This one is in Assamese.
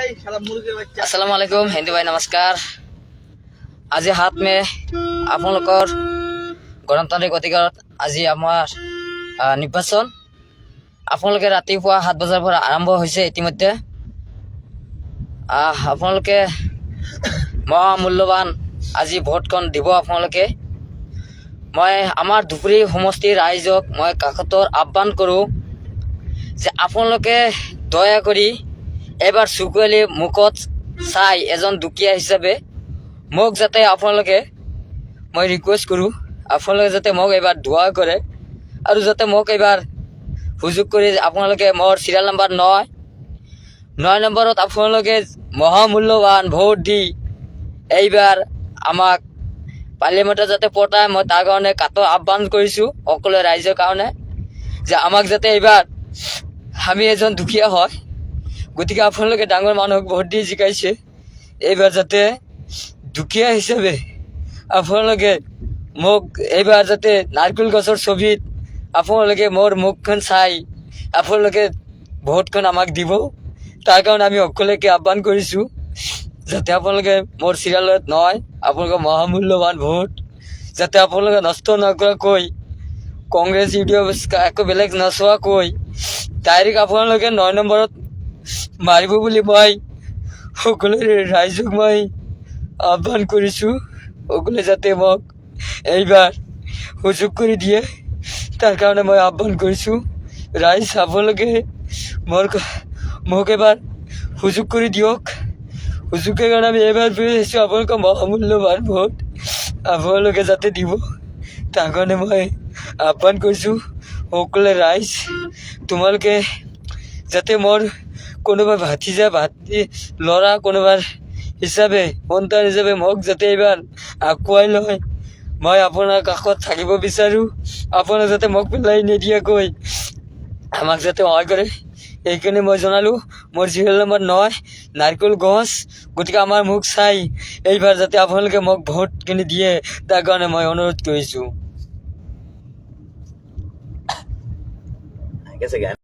আসসালামু আলাইকুম হিন্দু ভাই নমস্কাৰ। আজি 7 মে আপোনালোকৰ গণতান্ত্ৰিক অধিকাৰত আজি আমাৰ নিৰ্বাচন। আপোনালোকে ৰাতিপুৱা 7 বজাৰ পৰা আৰম্ভ হৈছে। ইতিমধ্যে আপোনালোকে মহামূল্যৱান আজি ভোটখন দিব। আপোনালোকে মই আমাৰ ধুবুৰী সমষ্টিৰ ৰাইজক মই কাকতৰ আহ্বান কৰোঁ যে আপোনালোকে দয়া কৰি এবাৰ চকুৱালি মুখত চাই এজন দুখীয়া হিচাপে মোক যাতে আপোনালোকে মই ৰিকুৱেষ্ট কৰোঁ আপোনালোকে যাতে মোক এবাৰ দোৱা কৰে আৰু যাতে মোক এবাৰ সুযোগ কৰি আপোনালোকে মোৰ চিৰিয়েল নম্বৰ 9 নম্বৰত আপোনালোকে মহামূল্যৱান ভোট দি এইবাৰ আমাক পাৰ্লিয়ামেণ্টত যাতে পঠায়। মই তাৰ কাৰণে কাটৰ আহ্বান কৰিছোঁ সকলো ৰাইজৰ কাৰণে যে আমাক যাতে এইবাৰ আমি এজন দুখীয়া হয়, গতিকে আপোনালোকে ডাঙৰ মানুহক ভোট দি জিকাইছে। এইবাৰ যাতে দুখীয়া হিচাপে আপোনালোকে মোক এইবাৰ যাতে নাৰিকল গছৰ ছবিত আপোনালোকে মোৰ মুখখন চাই আপোনালোকে ভোটখন আমাক দিব। তাৰ কাৰণে আমি সকলোকে আহ্বান কৰিছোঁ যাতে আপোনালোকে মোৰ চিৰিয়েলত 9 আপোনালোকৰ মহামূল্যৱান ভোট যাতে আপোনালোকে নষ্ট নকৰাকৈ কংগ্ৰেছ ইউডিএফ একো বেলেগ নচোৱাকৈ ডাইৰেক্ট আপোনালোকে 9 নম্বৰত মাৰিব বুলি মই সকলোৰে ৰাইজক মই আহ্বান কৰিছোঁ। সকলোৱে যাতে মোক এইবাৰ সুযোগ কৰি দিয়ে তাৰ কাৰণে মই আহ্বান কৰিছোঁ। ৰাইজ আপোনালোকে মোক এবাৰ সুযোগ কৰি দিয়ক। সুযোগৰ কাৰণে আমি এইবাৰ বিচাৰিছোঁ আপোনালোকৰ মহামূল্যৱান ভোট আপোনালোকে যাতে দিব তাৰ কাৰণে মই আহ্বান কৰিছোঁ। সকলোৱে ৰাইজ তোমালোকে যাতে মোৰ কোনোবা ভাতিজা ল'ৰা কোনোবাৰ হিচাপে সন্তান হিচাপে মোক যাতে এইবাৰ আগুৱাই লয়। মই আপোনাৰ কাষত থাকিব বিচাৰোঁ। আপোনাক যাতে মোক পেলাই নিদিয়াকৈ আমাক যাতে সহায় কৰে এইখিনি মই জনালোঁ। মোৰ চিৰিয়েল নম্বৰ 9 নাৰিকল গছ। গতিকে আমাৰ মুখ চাই এইবাৰ যাতে আপোনালোকে মোক ভোটখিনি দিয়ে তাৰ কাৰণে মই অনুৰোধ কৰিছোঁ।